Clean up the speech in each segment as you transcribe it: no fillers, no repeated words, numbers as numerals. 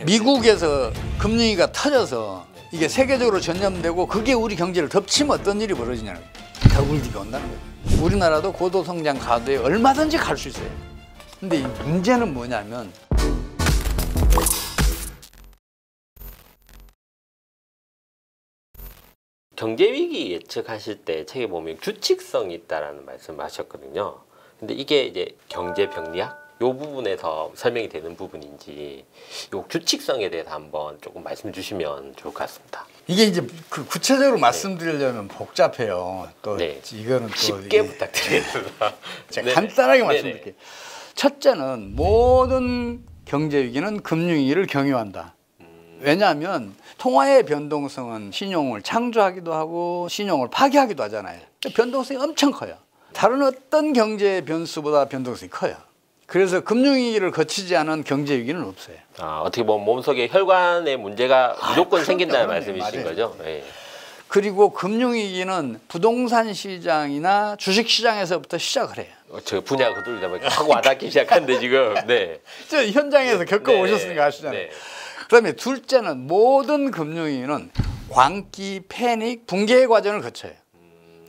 미국에서 금융위기가 터져서 이게 세계적으로 전염되고 그게 우리 경제를 덮치면 어떤 일이 벌어지냐는 거예요. 더블디가 온다는 거예요. 우리나라도 고도성장 가도에 얼마든지 갈 수 있어요. 근데 이 문제는 뭐냐면 경제위기 예측하실 때 책에 보면 규칙성이 있다라는 말씀하셨거든요. 근데 이게 이제 경제병리학 요 부분에서 설명이 되는 부분인지 요 규칙성에 대해서 한번 조금 말씀 주시면 좋을 것 같습니다. 이게 이제 그 구체적으로 말씀드리려면 복잡해요. 또 네. 이거는 또 쉽게 부탁드리겠습니다. 제가 간단하게 말씀드릴게요. 첫째는 모든 경제 위기는 금융 위기를 경유한다. 왜냐하면 통화의 변동성은 신용을 창조하기도 하고 신용을 파괴하기도 하잖아요. 변동성이 엄청 커요. 다른 어떤 경제 변수보다 변동성이 커요. 그래서 금융위기를 거치지 않은 경제위기는 없어요. 아, 어떻게 보면 몸속에 혈관에 문제가 무조건 생긴다는 말씀이신 거죠? 네. 그리고 금융위기는 부동산 시장이나 주식 시장에서부터 시작을 해요. 저 분야가 그들다 보니까 하고 와닿기 시작한데 지금. 네. 저 현장에서 겪어오셨으니까 아시잖아요. 네. 그다음에 둘째는 모든 금융위기는 광기, 패닉, 붕괴의 과정을 거쳐요.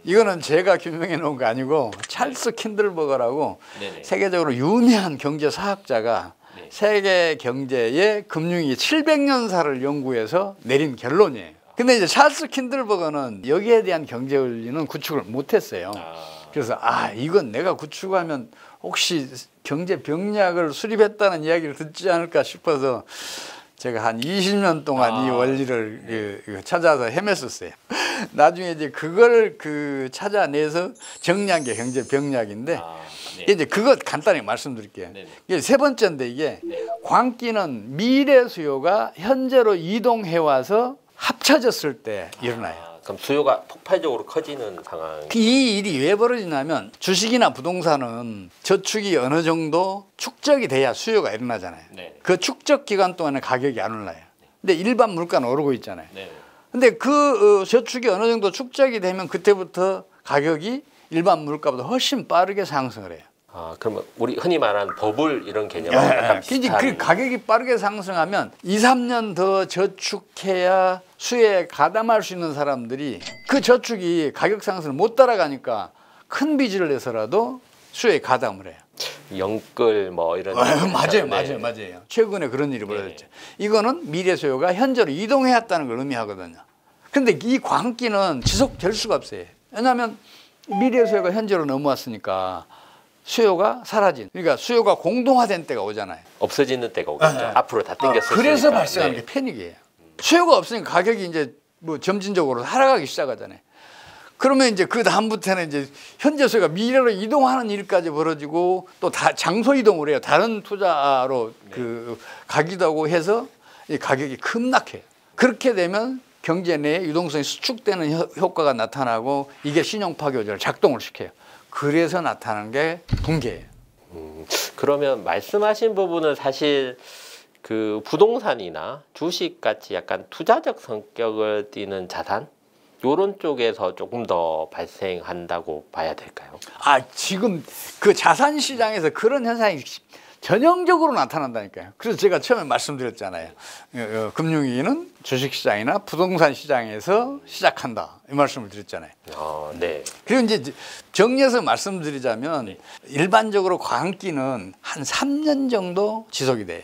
이거는 제가 규명해 놓은 거 아니고 찰스 킨들버거라고 세계적으로 유명한 경제사학자가 세계 경제의 금융위기 700년사를 연구해서 내린 결론이에요. 근데 이제 찰스 킨들버거는 여기에 대한 경제 원리는 구축을 못했어요. 그래서 이건 내가 구축하면 혹시 경제 병리학을 수립했다는 이야기를 듣지 않을까 싶어서 제가 한 20년 동안 이 원리를 찾아서 헤맸었어요. 나중에 이제 그걸 찾아내서 정리한 게 경제 병리학인데 이제 그거 간단히 말씀드릴게요. 이게 세 번째인데 이게 광기는 미래 수요가 현재로 이동해 와서 합쳐졌을 때 일어나요. 그럼 수요가 폭발적으로 커지는 상황. 이 일이 왜 벌어지냐면 주식이나 부동산은 저축이 어느 정도 축적이 돼야 수요가 일어나잖아요. 그 축적 기간 동안에 가격이 안 올라요. 근데 일반 물가는 오르고 있잖아요. 근데 그 저축이 어느 정도 축적이 되면 그때부터 가격이 일반 물가보다 훨씬 빠르게 상승을 해요. 그러면 우리 흔히 말하는 버블 이런 개념은 약간 비슷한. 그 가격이 빠르게 상승하면 2, 3년 더 저축해야 수혜에 가담할 수 있는 사람들이 그 저축이 가격 상승을 못 따라가니까 큰 빚을 내서라도 수혜에 가담을 해요. 영끌 뭐 이런. 맞아요. 최근에 그런 일이 벌어졌죠. 이거는 미래 수요가 현재로 이동해왔다는 걸 의미하거든요. 근데 이 광기는 지속될 수가 없어요. 왜냐하면 미래 수요가 현재로 넘어왔으니까 수요가 사라진, 그러니까 수요가 공동화된 때가 오잖아요. 없어지는 때가 오겠죠. 앞으로 다 당겼으니까. 그래서 발생하는 게 패닉이에요. 수요가 없으니까 가격이 이제 뭐 점진적으로 하락하기 시작하잖아요. 그러면 이제 그 다음부터는 이제 현재 수요가 미래로 이동하는 일까지 벌어지고 또 장소 이동을 해요. 다른 투자로 가기도 하고 해서 이 가격이 급락해요. 그렇게 되면 경제 내에 유동성이 수축되는 효과가 나타나고 이게 신용 파괴조를 작동을 시켜요. 그래서 나타나는 게 붕괴예요. 그러면 말씀하신 부분은 사실 그 부동산이나 주식 같이 약간 투자적 성격을 띠는 자산 요런 쪽에서 조금 더 발생한다고 봐야 될까요? 지금 그 자산 시장에서 그런 현상이 전형적으로 나타난다니까요. 그래서 제가 처음에 말씀드렸잖아요. 금융위기는 주식시장이나 부동산 시장에서 시작한다. 이 말씀을 드렸잖아요. 네. 그리고 이제 정리해서 말씀드리자면 일반적으로 광기는 한 3년 정도 지속이 돼요.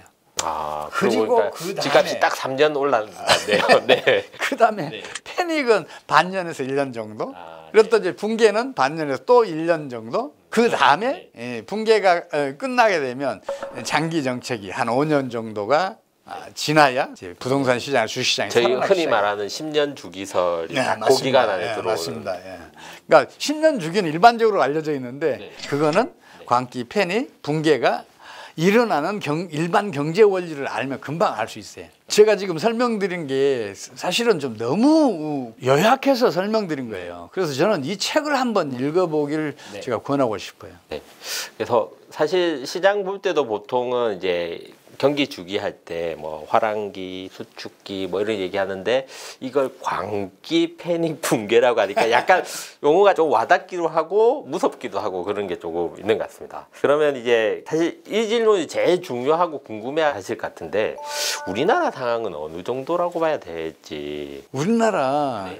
그리고 그러니까 집값이 딱 3년 올랐는데요. 네. 그 다음에 패닉은 반년에서 1년 정도. 그리고 또 이제 붕괴는 반년에서 또 1년 정도. 그 다음에 붕괴가 끝나게 되면 장기 정책이 한 5년 정도가 지나야 이제 부동산 시장, 주식시장이 저희 흔히 말하는 10년 주기설이 그 기간 안에 들어오는. 맞습니다. 그러니까 10년 주기는 일반적으로 알려져 있는데 그거는 광기, 패닉, 붕괴가 일어나는 일반 경제 원리를 알면 금방 알 수 있어요. 제가 지금 설명드린 게 사실은 좀 너무 요약해서 설명드린 거예요. 그래서 저는 이 책을 한번 읽어보기를 제가 권하고 싶어요. 그래서 사실 시장 볼 때도 보통은 이제 경기 주기할 때 뭐 화랑기, 수축기 뭐 이런 얘기하는데 이걸 광기 패닉 붕괴라고 하니까 약간 용어가 좀 와닿기도 하고 무섭기도 하고 그런 게 조금 있는 것 같습니다. 그러면 이제 사실 이 질문이 제일 중요하고 궁금해하실 것 같은데 우리나라 상황은 어느 정도라고 봐야 될지. 우리나라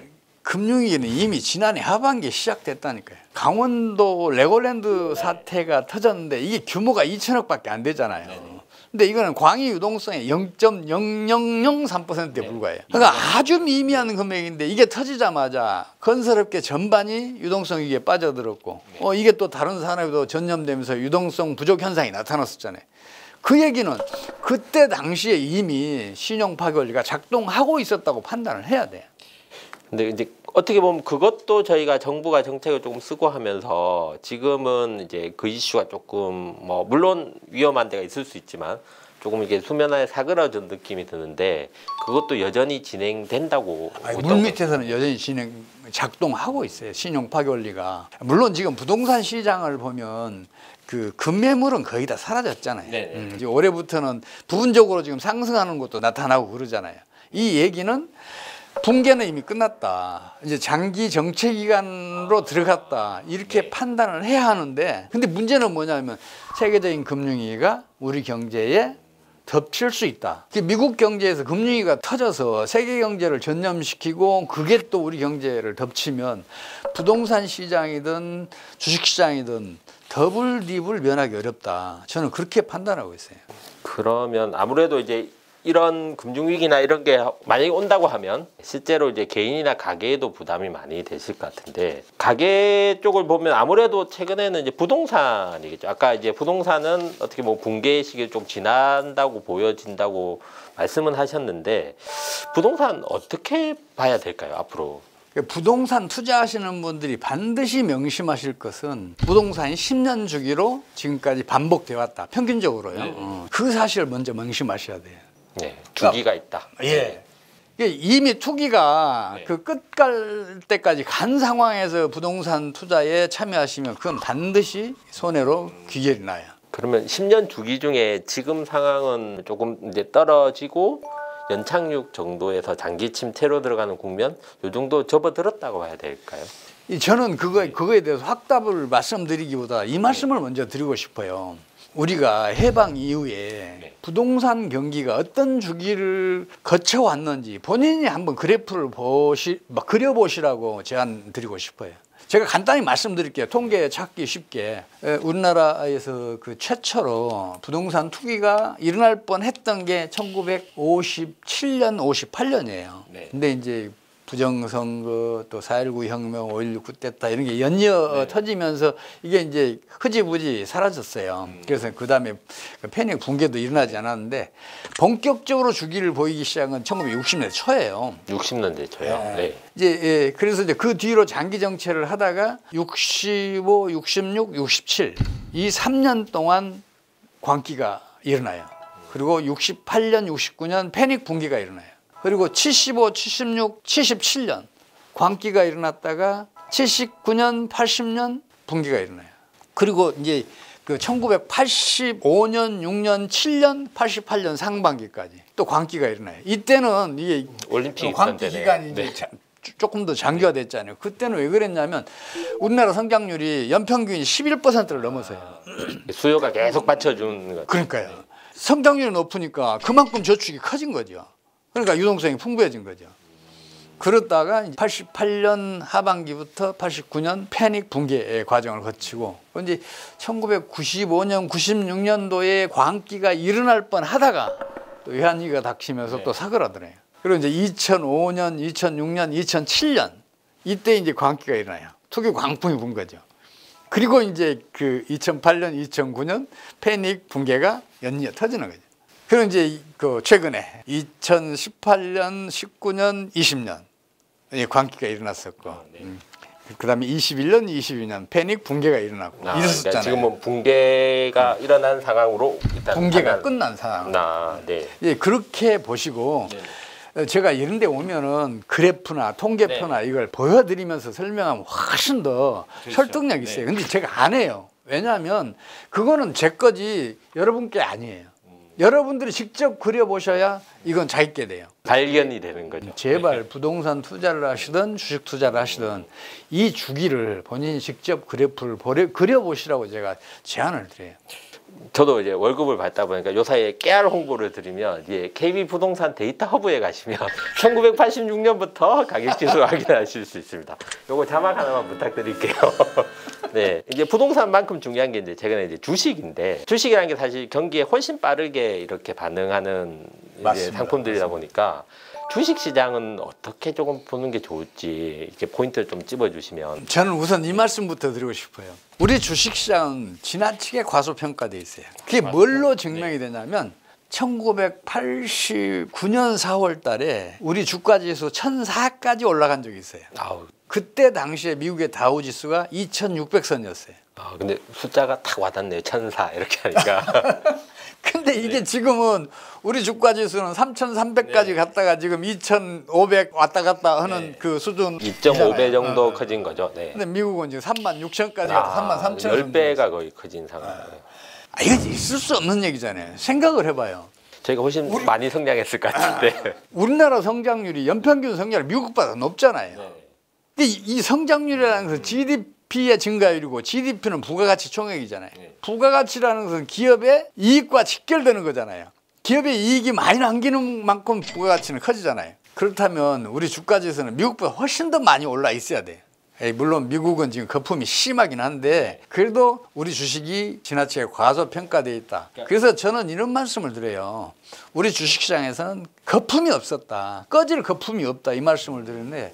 금융위기는 이미 지난해 하반기에 시작됐다니까요. 강원도 레고랜드 사태가 터졌는데 이게 규모가 2천억밖에 안 되잖아요. 근데 이거는 광위 유동성의 0.0003%에 불과해요. 그러니까 아주 미미한 금액인데 이게 터지자마자 건설업계 전반이 유동성 위기에 빠져들었고 이게 또 다른 산업에도 전염되면서 유동성 부족 현상이 나타났었잖아요. 그 얘기는 그때 당시에 이미 신용 파괴원리가 작동하고 있었다고 판단을 해야 돼요. 근데 이제 어떻게 보면 그것도 저희가 정부가 정책을 조금 쓰고 하면서 지금은 이제 그 이슈가 조금 뭐 물론 위험한 데가 있을 수 있지만 조금 이게 수면하에 사그라든 느낌이 드는데 그것도 여전히 진행된다고. 물 밑에서는 여전히 작동하고 있어요. 신용 파괴 원리가. 물론 지금 부동산 시장을 보면 그 급매물은 거의 다 사라졌잖아요. 이제 올해부터는 부분적으로 지금 상승하는 것도 나타나고 그러잖아요. 이 얘기는 붕괴는 이미 끝났다. 이제 장기 정체 기간으로 들어갔다. 이렇게 판단을 해야 하는데 근데 문제는 뭐냐면 세계적인 금융위기가 우리 경제에 덮칠 수 있다. 미국 경제에서 금융위기가 터져서 세계 경제를 전염시키고 그게 또 우리 경제를 덮치면 부동산 시장이든 주식 시장이든 더블 면하기 어렵다. 저는 그렇게 판단하고 있어요. 그러면 아무래도 이제 이런 금융위기나 이런 게 만약에 온다고 하면 실제로 이제 개인이나 가게에도 부담이 많이 되실 것 같은데 가게 쪽을 보면 아무래도 최근에는 이제 부동산이겠죠. 아까 이제 부동산은 어떻게 뭐 붕괴 시기를 좀 지난다고 보여진다고 말씀은 하셨는데 부동산 어떻게 봐야 될까요, 앞으로? 부동산 투자하시는 분들이 반드시 명심하실 것은 부동산이 10년 주기로 지금까지 반복되어 왔다. 평균적으로요. 그 사실을 먼저 명심하셔야 돼요. 네, 주기가 있다. 예. 이미 투기가 그 끝 갈 때까지 간 상황에서 부동산 투자에 참여하시면 그건 반드시 손해로 귀결이 나요. 그러면 10년 주기 중에 지금 상황은 조금 이제 떨어지고 연착륙 정도에서 장기 침체로 들어가는 국면, 이 정도 접어들었다고 봐야 될까요? 저는 그거에 대해서 확답을 말씀드리기보다 이 말씀을 먼저 드리고 싶어요. 우리가 해방 이후에 부동산 경기가 어떤 주기를 거쳐왔는지 본인이 한번 그래프를 그려보시라고 제안 드리고 싶어요. 제가 간단히 말씀드릴게요. 통계 찾기 쉽게. 우리나라에서 그 최초로 부동산 투기가 일어날 뻔했던 게 1957년, 58년이에요. 근데 이제 부정선거 또 4.19 혁명, 5.16 쿠데타 이런 게 연이어 터지면서 이게 이제 흐지부지 사라졌어요. 그래서 그 다음에 패닉 붕괴도 일어나지 않았는데 본격적으로 주기를 보이기 시작은 1960년대 초예요. 60년대 초요. 네. 이제 그래서 이제 그 뒤로 장기 정체를 하다가 65, 66, 67 이 3년 동안 광기가 일어나요. 그리고 68년, 69년 패닉 붕괴가 일어나요. 그리고 75, 76, 77년 광기가 일어났다가 79년, 80년 붕괴가 일어나요. 그리고 이제 그 1985년, 6년, 7년, 88년 상반기까지 또 광기가 일어나요. 이때는 이게 올림픽 광기 기간이 이제 조금 더 장기화됐잖아요. 그때는 왜 그랬냐면 우리나라 성장률이 연평균이 11%를 넘어서요. 수요가 계속 받쳐주는 것. 그러니까요. 성장률이 높으니까 그만큼 저축이 커진 거죠. 그러니까 유동성이 풍부해진 거죠. 그러다가 88년 하반기부터 89년 패닉 붕괴의 과정을 거치고 이제 1995년, 96년도에 광기가 일어날 뻔하다가 또 외환위기가 닥치면서 또 사그라드네요. 그리고 이제 2005년, 2006년, 2007년 이때 이제 광기가 일어나요. 투기 광풍이 분 거죠. 그리고 이제 그 2008년, 2009년 패닉 붕괴가 연이어 터지는 거죠. 그리고 이제 그 최근에 2018년, 19년, 20년 광기가 일어났었고, 그다음에 21년, 22년 패닉 붕괴가 일어나고 이랬었잖아요. 그러니까 지금은 붕괴가 일어난 상황으로 일단 붕괴가 끝난 상황. 예, 그렇게 보시고. 제가 이런 데 오면은 그래프나 통계표나 이걸 보여드리면서 설명하면 훨씬 더 설득력 있어요. 근데 제가 안 해요. 왜냐하면 그거는 제 거지 여러분께 아니에요. 여러분들이 직접 그려보셔야 이건 자기게 돼요. 발견이 되는 거죠. 제발 부동산 투자를 하시든 주식 투자를 하시든 이 주기를 본인이 직접 그래프를 그려보시라고 제가 제안을 드려요. 저도 이제 월급을 받다 보니까 요 사이에 깨알 홍보를 드리면 이제 KB 부동산 데이터 허브에 가시면 1986년부터 가격 지수 확인하실 수 있습니다. 요거 자막 하나만 부탁드릴게요. 네, 이제 부동산만큼 중요한 게 이제 최근에 이제 주식인데 주식이라는 게 사실 경기에 훨씬 빠르게 이렇게 반응하는 이제 상품들이다 보니까 주식 시장은 어떻게 조금 보는 게 좋을지 이렇게 포인트를 좀 찝어주시면. 저는 우선 이 말씀부터 드리고 싶어요. 우리 주식 시장은 지나치게 과소평가돼 있어요. 그게 뭘로 증명이 되냐면 1989년 4월 달에 우리 주가지수 1004까지 올라간 적이 있어요. 그때 당시에 미국의 다우지수가 2600선이었어요. 근데 숫자가 탁 와닿네요. 1004 이렇게 하니까. 근데 이게 지금은 우리 주가지수는 3300까지 갔다가 지금 2500 왔다 갔다 하는 그 수준 2.5배 정도 커진 거죠. 네. 근데 미국은 지금 36,000까지 가서 33,000 10배가 거의 커진 상황이에요. 이거 있을 수 없는 얘기잖아요. 생각을 해봐요. 저희가 훨씬 많이 성장했을 것 같은데. 우리나라 성장률이 연평균 성장률이 미국보다 높잖아요. 근데 이 성장률이라는 것은 GDP의 증가율이고 GDP는 부가가치 총액이잖아요. 부가가치라는 것은 기업의 이익과 직결되는 거잖아요. 기업의 이익이 많이 남기는 만큼 부가가치는 커지잖아요. 그렇다면 우리 주가지수는 미국보다 훨씬 더 많이 올라 있어야 돼요. 물론 미국은 지금 거품이 심하긴 한데 그래도 우리 주식이 지나치게 과소평가되어 있다. 그래서 저는 이런 말씀을 드려요. 우리 주식시장에서는 거품이 없었다. 꺼질 거품이 없다. 이 말씀을 드리는데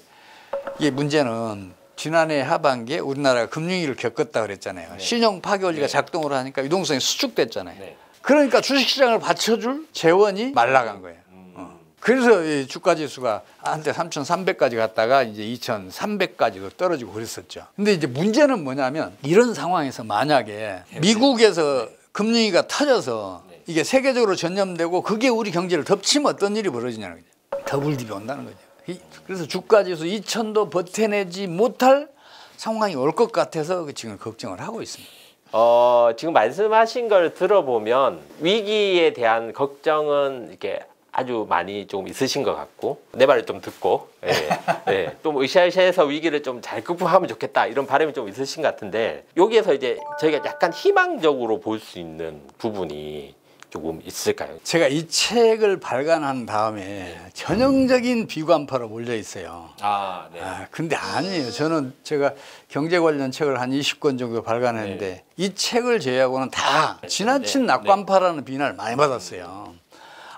이게 문제는 지난해 하반기에 우리나라가 금융위기를 겪었다 그랬잖아요. 신용 파괴원리가 작동을 하니까 유동성이 수축됐잖아요. 그러니까 주식시장을 받쳐줄 재원이 말라간 거예요. 그래서 이 주가지수가 한때 3,300까지 갔다가 이제 2,300까지도 떨어지고 그랬었죠. 근데 이제 문제는 뭐냐면 이런 상황에서 만약에 미국에서 금융위기가 터져서 이게 세계적으로 전염되고 그게 우리 경제를 덮치면 어떤 일이 벌어지냐는 거죠. 더블딥이 온다는 거죠. 그래서 주가지수 2,000도 버텨내지 못할 상황이 올 것 같아서 지금 걱정을 하고 있습니다. 지금 말씀하신 걸 들어보면 위기에 대한 걱정은 이렇게 아주 많이 좀 있으신 것 같고 내 말을 좀 듣고 좀 으쌰으쌰해서 위기를 좀 잘 극복하면 좋겠다 이런 바람이 좀 있으신 것 같은데 여기에서 이제 저희가 약간 희망적으로 볼 수 있는 부분이 조금 있을까요? 제가 이 책을 발간한 다음에 전형적인 비관파로 몰려 있어요. 근데 아니에요. 제가 경제 관련 책을 한 20권 정도 발간했는데 이 책을 제외하고는 다 지나친 낙관파라는 비난을 많이 받았어요.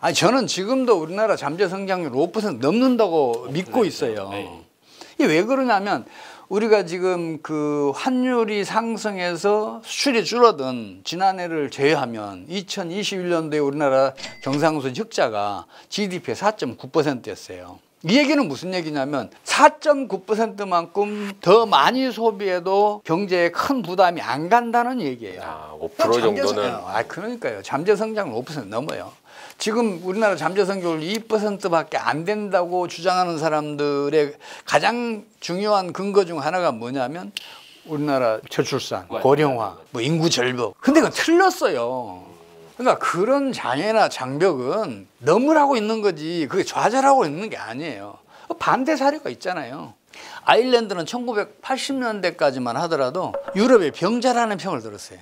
아니 저는 지금도 우리나라 잠재 성장률 5% 넘는다고 믿고 있어요. 이게 왜 그러냐면 우리가 지금 그 환율이 상승해서 수출이 줄어든 지난해를 제외하면 2021년도에 우리나라 경상수지 흑자가 GDP의 4.9%였어요. 이 얘기는 무슨 얘기냐면 4.9%만큼 더 많이 소비해도 경제에 큰 부담이 안 간다는 얘기예요. 5% 정도는. 그러니까요. 잠재 성장률 5% 넘어요. 지금 우리나라 잠재 성장률 2%밖에 안 된다고 주장하는 사람들의 가장 중요한 근거 중 하나가 뭐냐면 우리나라 저출산, 고령화, 뭐 인구 절벽. 근데 그건 틀렸어요. 그러니까 그런 장애나 장벽은 넘으라고 있는 거지 그게 좌절하고 있는 게 아니에요. 반대 사례가 있잖아요. 아일랜드는 1980년대까지만 하더라도 유럽의 병자라는 평을 들었어요.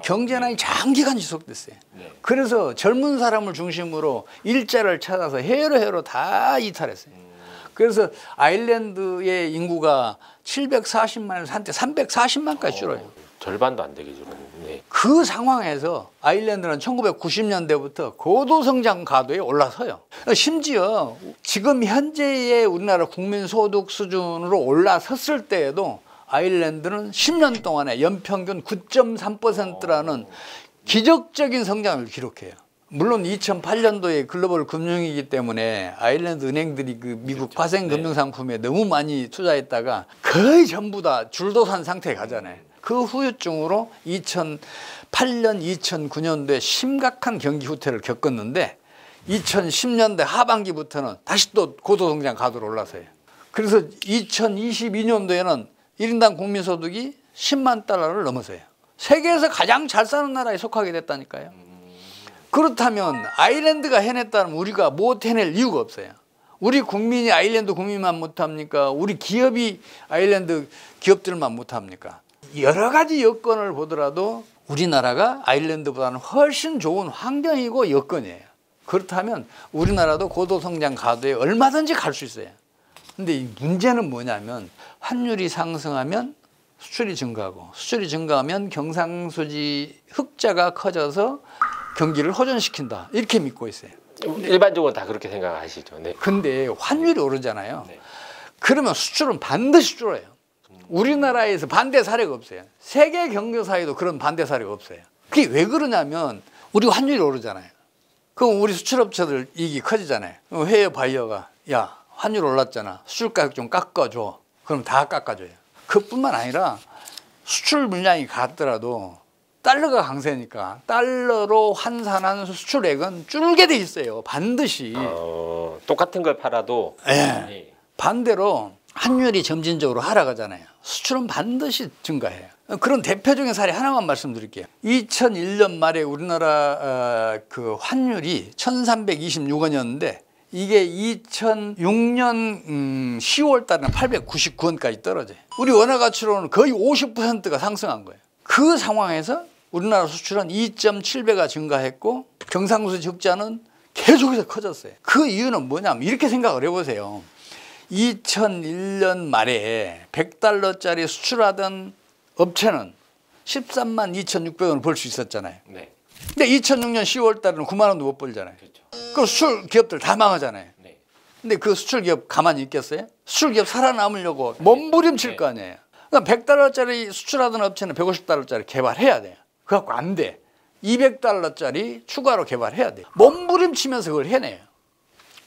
경제난이 장기간 지속됐어요. 그래서 젊은 사람을 중심으로 일자를 찾아서 해외로 다 이탈했어요. 그래서 아일랜드의 인구가 740만에서 한때 340만까지 줄어요. 절반도 안 되게 줄었는데. 그 상황에서 아일랜드는 1990년대부터 고도성장 가도에 올라서요. 심지어 지금 현재의 우리나라 국민소득 수준으로 올라섰을 때에도 아일랜드는 10년 동안에 연평균 9.3%라는 기적적인 성장을 기록해요. 물론 2008년도에 글로벌 금융위기 때문에 아일랜드 은행들이 그 미국 파생 금융 상품에 너무 많이 투자했다가 거의 전부 다 줄도산 상태에 가잖아요. 그 후유증으로 2008년, 2009년도에 심각한 경기 후퇴를 겪었는데 2010년대 하반기부터는 다시 또 고도성장 가도로 올라서요. 그래서 2022년도에는 1인당 국민소득이 10만 달러를 넘어서요. 세계에서 가장 잘 사는 나라에 속하게 됐다니까요. 그렇다면 아일랜드가 해냈다면 우리가 못 해낼 이유가 없어요. 우리 국민이 아일랜드 국민만 못합니까? 우리 기업이 아일랜드 기업들만 못합니까? 여러 가지 여건을 보더라도 우리나라가 아일랜드보다는 훨씬 좋은 환경이고 여건이에요. 그렇다면 우리나라도 고도성장 가도에 얼마든지 갈 수 있어요. 근데 이 문제는 뭐냐면 환율이 상승하면 수출이 증가하고 수출이 증가하면 경상수지 흑자가 커져서 경기를 호전시킨다. 이렇게 믿고 있어요. 일반적으로 다 그렇게 생각하시죠. 네. 근데 환율이 오르잖아요. 네. 그러면 수출은 반드시 줄어요. 우리나라에서 반대 사례가 없어요. 세계 경제사에도 그런 반대 사례가 없어요. 그게 왜 그러냐면 우리 환율이 오르잖아요. 그럼 우리 수출업체들 이익이 커지잖아요. 해외 바이어가 야 환율 올랐잖아. 수출 가격 좀 깎아줘. 그럼 다 깎아줘요. 그뿐만 아니라 수출 물량이 같더라도 달러가 강세니까 달러로 환산한 수출액은 줄게 돼 있어요. 반드시. 똑같은 걸 팔아도. 네. 반대로 환율이 점진적으로 하락하잖아요. 수출은 반드시 증가해요. 그런 대표적인 사례 하나만 말씀드릴게요. 2001년 말에 우리나라 그 환율이 1326원이었는데 이게 2006년 10월 달에는 899원까지 떨어져요. 우리 원화 가치로는 거의 50%가 상승한 거예요. 그 상황에서 우리나라 수출은 2.7배가 증가했고 경상수지 흑자는 계속해서 커졌어요. 그 이유는 뭐냐면 이렇게 생각을 해보세요. 2001년 말에 100달러짜리 수출하던 업체는 13만 2,600원을 벌 수 있었잖아요. 네. 근데 2006년 10월 달에는 9만 원도 못 벌잖아요. 그렇죠. 그 수출 기업들 다 망하잖아요. 네. 근데 그 수출 기업 가만히 있겠어요? 수출 기업 살아남으려고 몸부림칠 거 아니에요. 그러니까 100달러짜리 수출하던 업체는 150달러짜리 개발해야 돼요. 그래갖고 안 돼. 200달러짜리 추가로 개발해야 돼요. 몸부림치면서 그걸 해내요.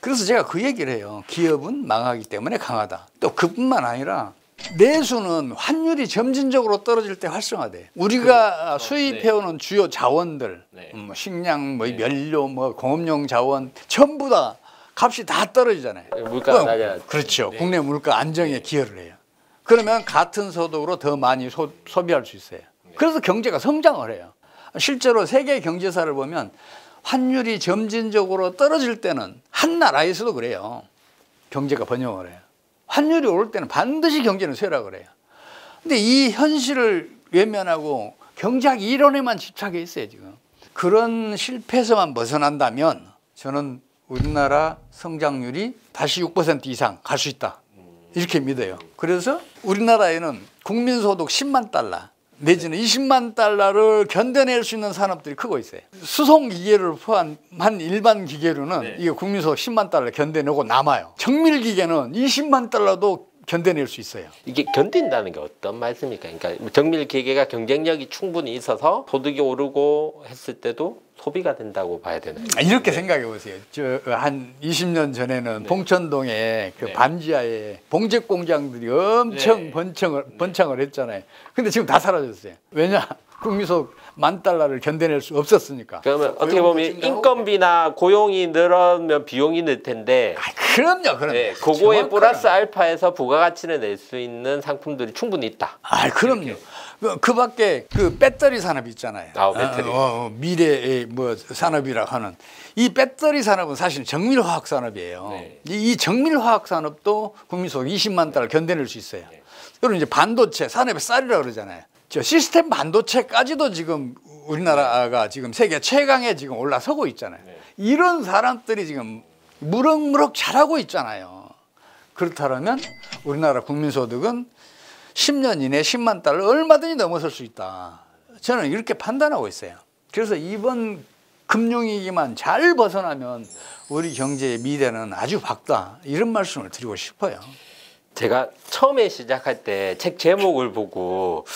그래서 제가 그 얘기를 해요. 기업은 망하기 때문에 강하다. 또 그뿐만 아니라 내수는 환율이 점진적으로 떨어질 때 활성화돼. 우리가 수입해오는 주요 자원들, 식량, 면료, 공업용 자원 전부 다 값이 다 떨어지잖아요. 물가가 낮아야. 그렇죠. 네. 국내 물가 안정에 기여를 해요. 그러면 같은 소득으로 더 많이 소비할 수 있어요. 그래서 경제가 성장을 해요. 실제로 세계 경제사를 보면 환율이 점진적으로 떨어질 때는 한 나라에서도 그래요. 경제가 번영을 해요. 환율이 오를 때는 반드시 경제는 쇠락을 해요. 근데 이 현실을 외면하고 경제학 이론에만 집착해 있어요, 지금. 그런 실패에서만 벗어난다면 저는 우리나라 성장률이 다시 6% 이상 갈 수 있다. 이렇게 믿어요. 그래서 우리나라에는 국민소득 10만 달러 내지는 20만 달러를 견뎌낼 수 있는 산업들이 크고 있어요. 수송기계를 포함한 일반 기계로는 이게 국민소득 10만 달러 견뎌내고 남아요. 정밀기계는 20만 달러도 견뎌낼 수 있어요. 이게 견딘다는 게 어떤 말씀입니까? 그러니까 정밀기계가 경쟁력이 충분히 있어서 소득이 오르고 했을 때도 소비가 된다고 봐야 되나요? 이렇게 생각해 보세요. 한 20년 전에는 봉천동에 그 반지하에 봉제 공장들이 엄청 번창을 했잖아요. 근데 지금 다 사라졌어요. 왜냐? 국민소득 10,000달러를 견뎌낼 수 없었으니까. 그러면 어떻게 보면 인건비나 고용이 늘으면 비용이 늘 텐데. 그럼요. 네, 그거에 플러스 알파에서 부가가치를 낼 수 있는 상품들이 충분히 있다. 그럼요. 그 밖에 그 배터리 산업이 있잖아요. 배터리. 미래의 산업이라고 하는 이 배터리 산업은 사실 정밀화학 산업이에요. 네. 이 정밀화학 산업도 국민소득 20만 달러 견뎌낼 수 있어요. 네. 그리고 이제 반도체 산업의 쌀이라고 그러잖아요. 저 시스템 반도체까지도 지금 우리나라가 지금 세계 최강에 지금 올라서고 있잖아요. 네. 이런 사람들이 지금 무럭무럭 잘하고 있잖아요. 그렇다면 우리나라 국민소득은 10년 이내에 10만 달러 얼마든지 넘어설 수 있다. 저는 이렇게 판단하고 있어요. 그래서 이번 금융위기만 잘 벗어나면 우리 경제의 미래는 아주 밝다. 이런 말씀을 드리고 싶어요. 제가 처음에 시작할 때 책 제목을 보고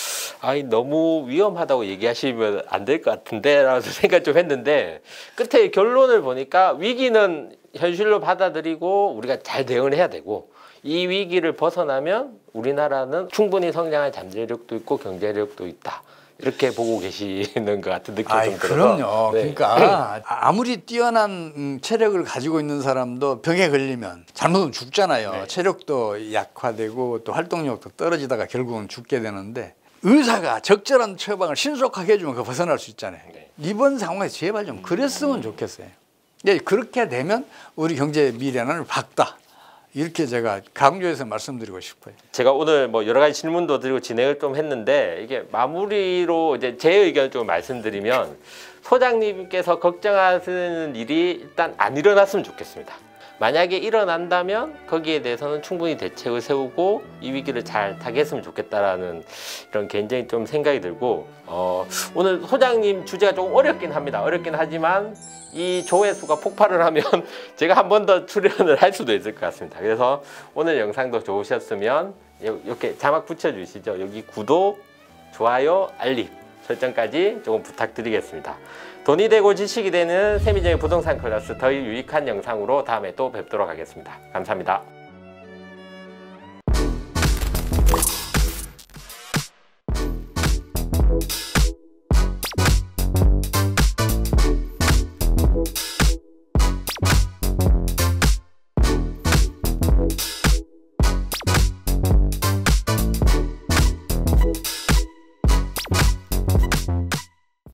너무 위험하다고 얘기하시면 안 될 것 같은데 라고 생각 좀 했는데 끝에 결론을 보니까 위기는 현실로 받아들이고 우리가 잘 대응을 해야 되고 이 위기를 벗어나면 우리나라는 충분히 성장할 잠재력도 있고 경제력도 있다. 이렇게 보고 계시는 것 같은 느낌이 좀 들어서. 그럼요. 네. 그러니까 아무리 뛰어난 체력을 가지고 있는 사람도 병에 걸리면 잘못하면 죽잖아요. 네. 체력도 약화되고 또 활동력도 떨어지다가 결국은 죽게 되는데 의사가 적절한 처방을 신속하게 해주면 그 벗어날 수 있잖아요. 네. 이번 상황에서 제발 좀 그랬으면 좋겠어요. 예, 그렇게 되면 우리 경제 미래는 밝다. 이렇게 제가 강조해서 말씀드리고 싶어요. 제가 오늘 뭐 여러 가지 질문도 드리고 진행을 좀 했는데 이게 마무리로 이제 제 의견을 좀 말씀드리면 소장님께서 걱정하시는 일이 일단 안 일어났으면 좋겠습니다. 만약에 일어난다면 거기에 대해서는 충분히 대책을 세우고 이 위기를 잘 타개했으면 좋겠다라는 이런 개인적인 좀 생각이 들고 오늘 소장님 주제가 조금 어렵긴 합니다. 어렵긴 하지만 이 조회수가 폭발을 하면 제가 한 번 더 출연을 할 수도 있을 것 같습니다. 그래서 오늘 영상도 좋으셨으면 이렇게 자막 붙여주시죠. 여기 구독, 좋아요, 알림 설정까지 조금 부탁드리겠습니다. 돈이 되고 지식이 되는 세미적인 부동산 클래스 더 유익한 영상으로 다음에 또 뵙도록 하겠습니다. 감사합니다.